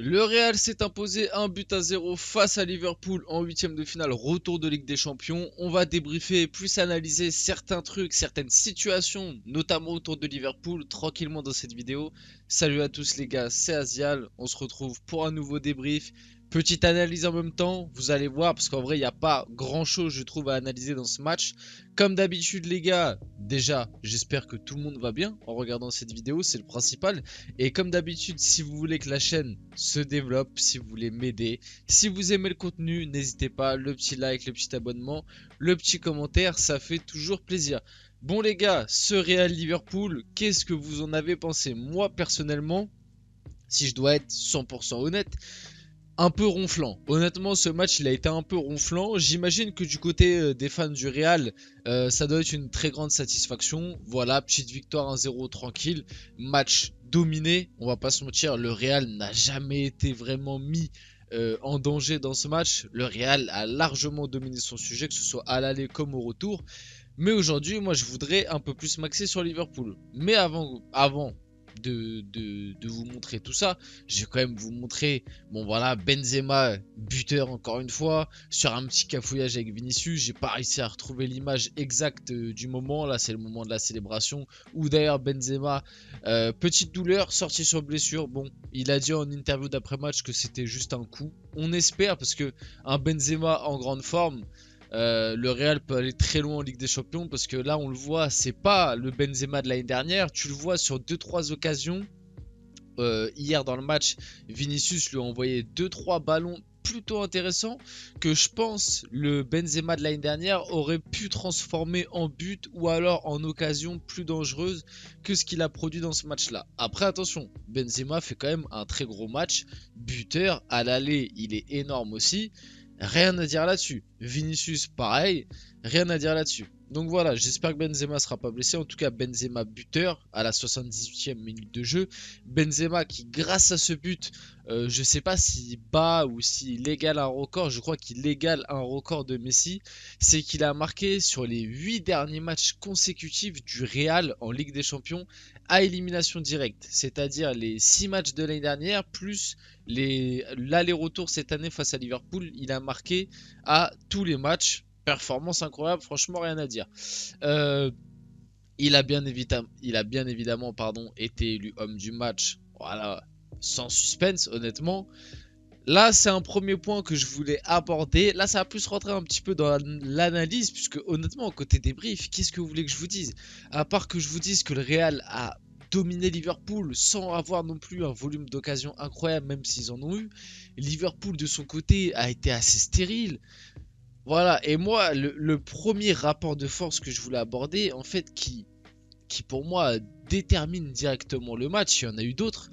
Le Real s'est imposé 1 but à 0 face à Liverpool en huitième de finale, retour de Ligue des Champions. On va débriefer, plus analyser certains trucs, certaines situations, notamment autour de Liverpool, tranquillement dans cette vidéo. Salut à tous les gars, c'est Asial, on se retrouve pour un nouveau débrief. Petite analyse en même temps, vous allez voir, parce qu'en vrai il n'y a pas grand chose je trouve à analyser dans ce match. Comme d'habitude les gars, déjà j'espère que tout le monde va bien en regardant cette vidéo, c'est le principal. Et comme d'habitude, si vous voulez que la chaîne se développe, si vous voulez m'aider, si vous aimez le contenu, n'hésitez pas, le petit like, le petit abonnement, le petit commentaire, ça fait toujours plaisir. Bon les gars, ce Real Liverpool, qu'est-ce que vous en avez pensé? Moi personnellement, si je dois être 100% honnête, un peu ronflant. Honnêtement, ce match, il a été un peu ronflant. J'imagine que du côté des fans du Real, ça doit être une très grande satisfaction. Voilà, petite victoire 1-0 tranquille. Match dominé. On va pas se mentir, le Real n'a jamais été vraiment mis en danger dans ce match. Le Real a largement dominé son sujet, que ce soit à l'aller comme au retour. Mais aujourd'hui, moi, je voudrais un peu plus m'axer sur Liverpool. Mais avant de vous montrer tout ça, je vais quand même vous montrer, bon voilà, Benzema, buteur encore une fois, sur un petit cafouillage avec Vinicius. J'ai pas réussi à retrouver l'image exacte du moment, là c'est le moment de la célébration, où d'ailleurs Benzema, petite douleur, sorti sur blessure. Bon, il a dit en interview d'après-match que c'était juste un coup. On espère, parce que un Benzema en grande forme, le Real peut aller très loin en Ligue des Champions, parce que là on le voit, c'est pas le Benzema de l'année dernière. Tu le vois sur 2-3 occasions. Hier dans le match, Vinicius lui a envoyé 2-3 ballons plutôt intéressants que je pense le Benzema de l'année dernière aurait pu transformer en but ou alors en occasion plus dangereuse que ce qu'il a produit dans ce match-là. Après attention, Benzema fait quand même un très gros match, buteur, à l'aller il est énorme aussi. Rien à dire là-dessus. Vinicius, pareil. Rien à dire là-dessus. Donc voilà, j'espère que Benzema sera pas blessé. En tout cas, Benzema buteur à la 78e minute de jeu. Benzema qui, grâce à ce but, je sais pas s'il bat ou s'il égale un record. Je crois qu'il égale un record de Messi. C'est qu'il a marqué sur les 8 derniers matchs consécutifs du Real en Ligue des Champions à élimination directe. C'est-à-dire les 6 matchs de l'année dernière plus l'aller-retour cette année face à Liverpool. Il a marqué à tous les matchs. Performance incroyable, franchement rien à dire. Euh, il a bien évidemment été élu homme du match. Voilà, sans suspense honnêtement. Là, c'est un premier point que je voulais aborder. Là, ça va plus rentrer un petit peu dans l'analyse, puisque honnêtement, côté débrief, qu'est-ce que vous voulez que je vous dise? À part que je vous dise que le Real a dominé Liverpool sans avoir non plus un volume d'occasion incroyable, même s'ils en ont eu. Liverpool, de son côté, a été assez stérile. Voilà, et moi, le premier rapport de force que je voulais aborder, en fait, qui pour moi détermine directement le match, il y en a eu d'autres,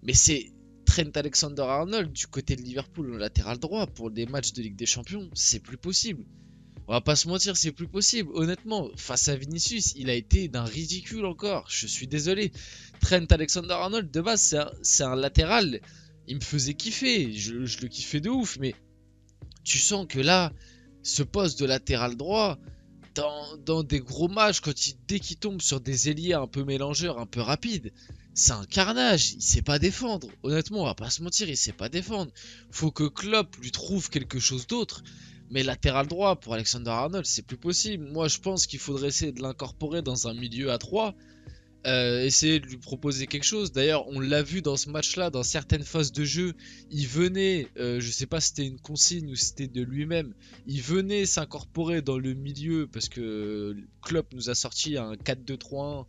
mais c'est Trent Alexander-Arnold du côté de Liverpool au latéral droit pour des matchs de Ligue des Champions, c'est plus possible. On va pas se mentir, c'est plus possible. Honnêtement, face à Vinicius, il a été d'un ridicule encore. Je suis désolé. Trent Alexander-Arnold, de base, c'est un latéral. Il me faisait kiffer. Je le kiffais de ouf. Mais tu sens que là, ce poste de latéral droit, dans des gros matchs, dès qu'il tombe sur des ailiers un peu mélangeurs, un peu rapides, c'est un carnage. Il sait pas défendre. Honnêtement, on va pas se mentir, il sait pas défendre. Faut que Klopp lui trouve quelque chose d'autre. Mais latéral droit pour Alexander Arnold, c'est plus possible. Moi, je pense qu'il faudrait essayer de l'incorporer dans un milieu à 3. Essayer de lui proposer quelque chose. D'ailleurs, on l'a vu dans ce match-là, dans certaines phases de jeu, il venait, je sais pas si c'était une consigne ou si c'était de lui-même, il venait s'incorporer dans le milieu parce que Klopp nous a sorti un 4-2-3-1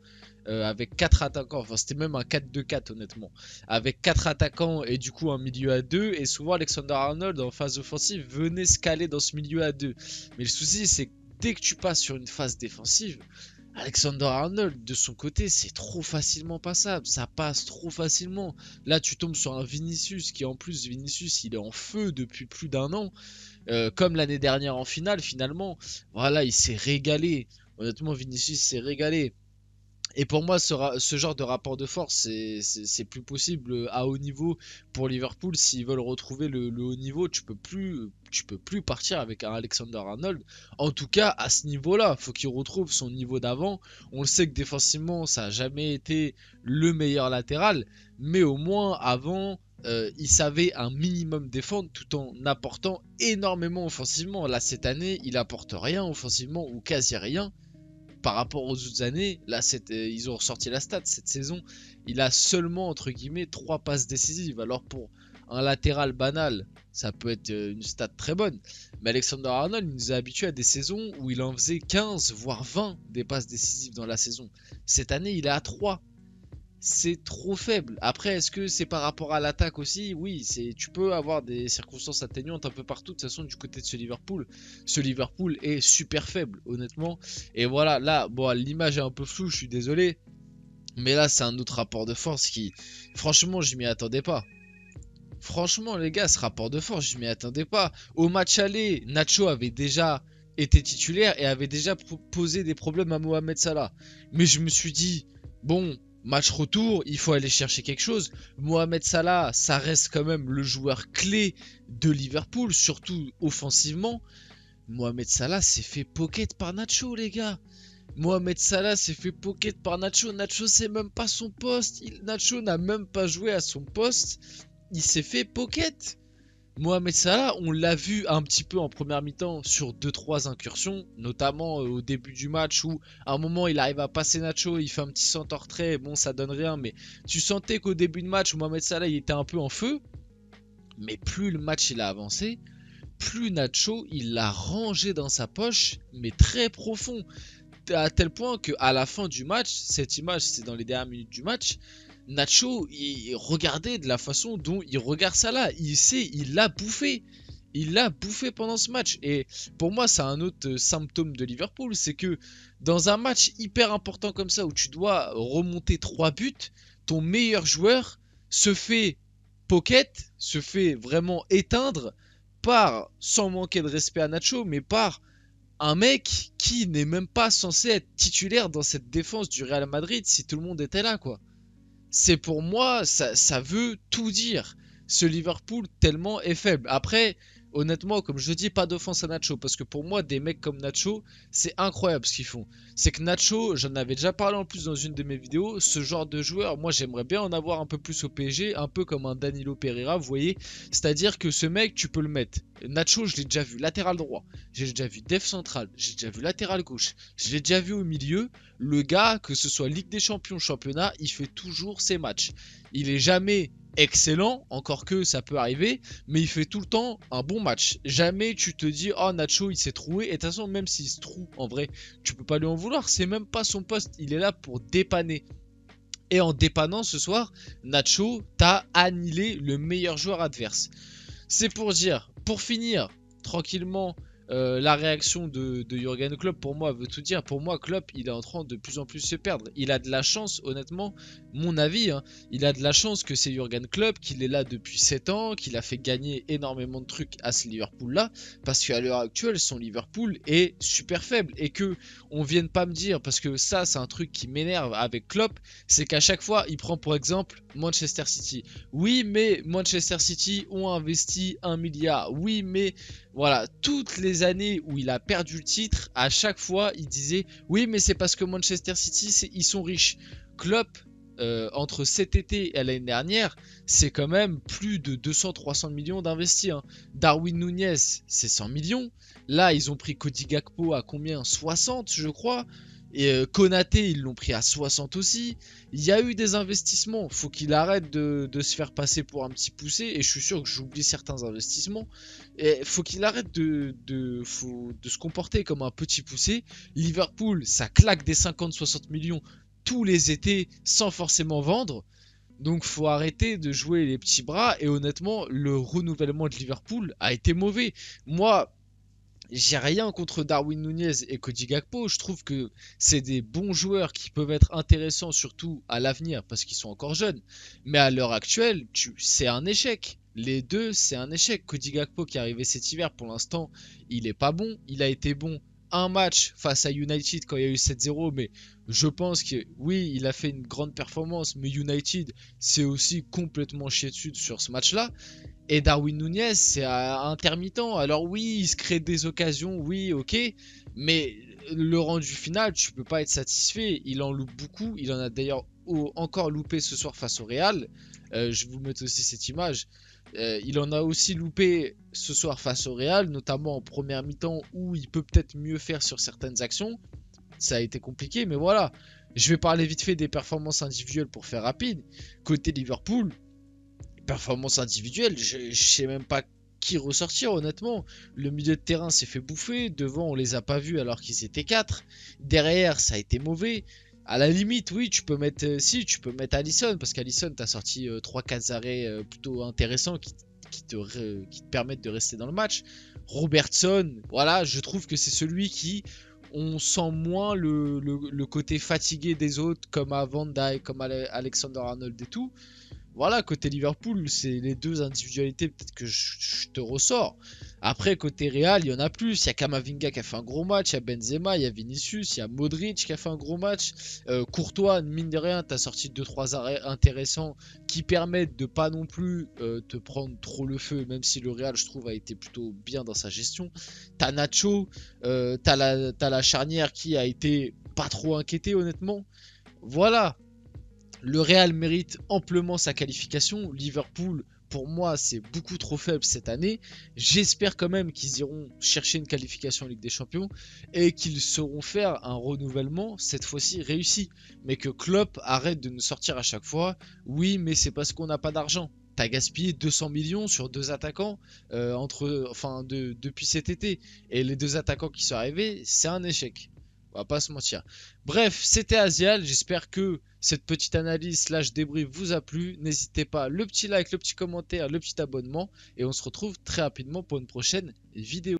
avec 4 attaquants, enfin c'était même un 4-2-4 honnêtement, avec 4 attaquants et du coup un milieu à 2, et souvent Alexander Arnold en phase offensive venait se caler dans ce milieu à 2. Mais le souci c'est que dès que tu passes sur une phase défensive, Alexander Arnold, de son côté, c'est trop facilement passable. Ça passe trop facilement. Là, tu tombes sur un Vinicius qui, en plus, Vinicius, il est en feu depuis plus d'un an. Comme l'année dernière en finale, finalement. Voilà, il s'est régalé. Honnêtement, Vinicius s'est régalé. Et pour moi, ce genre de rapport de force, c'est plus possible à haut niveau pour Liverpool. S'ils veulent retrouver le haut niveau, tu peux plus partir avec un Alexander-Arnold. En tout cas, à ce niveau-là, faut qu'il retrouve son niveau d'avant. On le sait que défensivement, ça n'a jamais été le meilleur latéral, mais au moins avant, il savait un minimum défendre tout en apportant énormément offensivement. Là, cette année, il apporte rien offensivement ou quasi rien par rapport aux autres années. Là, ils ont ressorti la stat cette saison. Il a seulement, entre guillemets, 3 passes décisives. Alors pour un latéral banal, ça peut être une stat très bonne. Mais Alexander Arnold, il nous a habitués à des saisons où il en faisait 15, voire 20 des passes décisives dans la saison. Cette année, il est à 3. C'est trop faible. Après, est-ce que c'est par rapport à l'attaque aussi? Oui, tu peux avoir des circonstances atténuantes un peu partout. De toute façon, du côté de ce Liverpool est super faible, honnêtement. Et voilà, là, bon, l'image est un peu floue, je suis désolé. Mais là, c'est un autre rapport de force qui, franchement, je m'y attendais pas. Franchement, les gars, ce rapport de force, je m'y attendais pas. Au match aller, Nacho avait déjà été titulaire et avait déjà posé des problèmes à Mohamed Salah. Mais je me suis dit, bon, match retour, il faut aller chercher quelque chose. Mohamed Salah, ça reste quand même le joueur clé de Liverpool, surtout offensivement. Mohamed Salah s'est fait pocket par Nacho, les gars. Mohamed Salah s'est fait pocket par Nacho. Nacho, c'est même pas son poste. Nacho n'a même pas joué à son poste. Il s'est fait pocket. Mohamed Salah, on l'a vu un petit peu en première mi-temps sur 2-3 incursions, notamment au début du match où à un moment il arrive à passer Nacho, il fait un petit centre en retrait, bon ça donne rien, mais tu sentais qu'au début de match Mohamed Salah il était un peu en feu, mais plus le match il a avancé, plus Nacho il l'a rangé dans sa poche, mais très profond, à tel point qu'à la fin du match, cette image c'est dans les dernières minutes du match, Nacho, il regardait de la façon dont il regarde Salah. Il sait, il l'a bouffé. Il l'a bouffé pendant ce match. Et pour moi, c'est un autre symptôme de Liverpool. C'est que dans un match hyper important comme ça, où tu dois remonter 3 buts, ton meilleur joueur se fait pocket, se fait vraiment éteindre par, sans manquer de respect à Nacho, mais par un mec qui n'est même pas censé être titulaire dans cette défense du Real Madrid si tout le monde était là, quoi. C'est pour moi, ça veut tout dire. Ce Liverpool tellement est faible. Après, honnêtement, comme je dis, pas d'offense à Nacho. Parce que pour moi, des mecs comme Nacho, c'est incroyable ce qu'ils font. C'est que Nacho, j'en avais déjà parlé en plus dans une de mes vidéos. Ce genre de joueur, moi j'aimerais bien en avoir un peu plus au PSG. Un peu comme un Danilo Pereira, vous voyez. C'est-à-dire que ce mec, tu peux le mettre. Nacho, je l'ai déjà vu latéral droit. J'ai déjà vu def central. J'ai déjà vu latéral gauche. Je l'ai déjà vu au milieu. Le gars, que ce soit Ligue des Champions, championnat, il fait toujours ses matchs. Il est jamais excellent, encore que ça peut arriver, mais il fait tout le temps un bon match. Jamais tu te dis, oh Nacho il s'est troué, et de toute façon même s'il se trouve, en vrai, tu peux pas lui en vouloir, c'est même pas son poste, il est là pour dépanner. Et en dépannant ce soir, Nacho t'a annihilé le meilleur joueur adverse. C'est pour dire, pour finir, tranquillement, la réaction de Jürgen Klopp, pour moi, veut tout dire. Pour moi, Klopp, il est en train de plus en plus se perdre. Il a de la chance, honnêtement, mon avis, hein, il a de la chance que c'est Jürgen Klopp, qu'il est là depuis 7 ans, qu'il a fait gagner énormément de trucs à ce Liverpool-là, parce qu'à l'heure actuelle, son Liverpool est super faible. Et que on vienne pas me dire, parce que ça, c'est un truc qui m'énerve avec Klopp, c'est qu'à chaque fois, il prend pour exemple Manchester City. Oui, mais Manchester City ont investi 1 milliard. Oui, mais voilà, toutes les années où il a perdu le titre, à chaque fois, il disait oui, mais c'est parce que Manchester City, ils sont riches. Klopp, entre cet été et l'année dernière, c'est quand même plus de 200-300 millions d'investis. Hein. Darwin Nunez, c'est 100 millions. Là, ils ont pris Cody Gakpo à combien? 60, je crois. Et Konaté, ils l'ont pris à 60 aussi. Il y a eu des investissements. Faut qu'il arrête de se faire passer pour un petit poussé. Et je suis sûr que j'oublie certains investissements. Et faut qu'il arrête de se comporter comme un petit poussé. Liverpool, ça claque des 50-60 millions tous les étés sans forcément vendre. Donc faut arrêter de jouer les petits bras. Et honnêtement, le renouvellement de Liverpool a été mauvais. Moi, j'ai rien contre Darwin Nunez et Cody Gakpo. Je trouve que c'est des bons joueurs qui peuvent être intéressants, surtout à l'avenir, parce qu'ils sont encore jeunes. Mais à l'heure actuelle, c'est un échec. Les deux, c'est un échec. Cody Gakpo qui est arrivé cet hiver, pour l'instant, il est pas bon. Il a été bon un match face à United quand il y a eu 7-0, mais je pense que oui, il a fait une grande performance, mais United s'est aussi complètement chié dessus sur ce match-là. Et Darwin Núñez, c'est intermittent. Alors oui, il se crée des occasions, oui, ok, mais le rendu final, tu peux pas être satisfait. Il en loupe beaucoup. Il en a d'ailleurs encore loupé ce soir face au Real. Je vais vous mettre aussi cette image. Il en a aussi loupé ce soir face au Real, notamment en première mi-temps où il peut peut-être mieux faire sur certaines actions. Ça a été compliqué, mais voilà. Je vais parler vite fait des performances individuelles pour faire rapide. Côté Liverpool, performance individuelle, je sais même pas qui ressortir honnêtement. Le milieu de terrain s'est fait bouffer, devant on les a pas vus alors qu'ils étaient 4. Derrière ça a été mauvais. À la limite, oui, tu peux mettre tu peux mettre Alisson parce qu'Alisson t'a sorti 3-4 arrêts plutôt intéressants qui te permettent de rester dans le match. Robertson, voilà, je trouve que c'est celui qui on sent moins le côté fatigué des autres comme à Van Dijk, comme à Alexander Arnold et tout. Voilà, côté Liverpool, c'est les deux individualités peut-être que je te ressors. Après, côté Real, il y en a plus. Il y a Camavinga qui a fait un gros match, il y a Benzema, il y a Vinicius, il y a Modric qui a fait un gros match. Courtois, mine de rien, t'as sorti 2-3 arrêts intéressants qui permettent de pas non plus te prendre trop le feu, même si le Real, je trouve, a été plutôt bien dans sa gestion. T'as Nacho, t'as la charnière qui a été pas trop inquiétée, honnêtement. Voilà. Le Real mérite amplement sa qualification. Liverpool, pour moi, c'est beaucoup trop faible cette année. J'espère quand même qu'ils iront chercher une qualification en Ligue des Champions et qu'ils sauront faire un renouvellement, cette fois-ci réussi. Mais que Klopp arrête de nous sortir à chaque fois. Oui, mais c'est parce qu'on n'a pas d'argent. T'as gaspillé 200 millions sur deux attaquants depuis cet été. Et les deux attaquants qui sont arrivés, c'est un échec. On va pas se mentir. Bref, c'était Asial. J'espère que cette petite analyse slash débrief vous a plu. N'hésitez pas, le petit like, le petit commentaire, le petit abonnement. Et on se retrouve très rapidement pour une prochaine vidéo.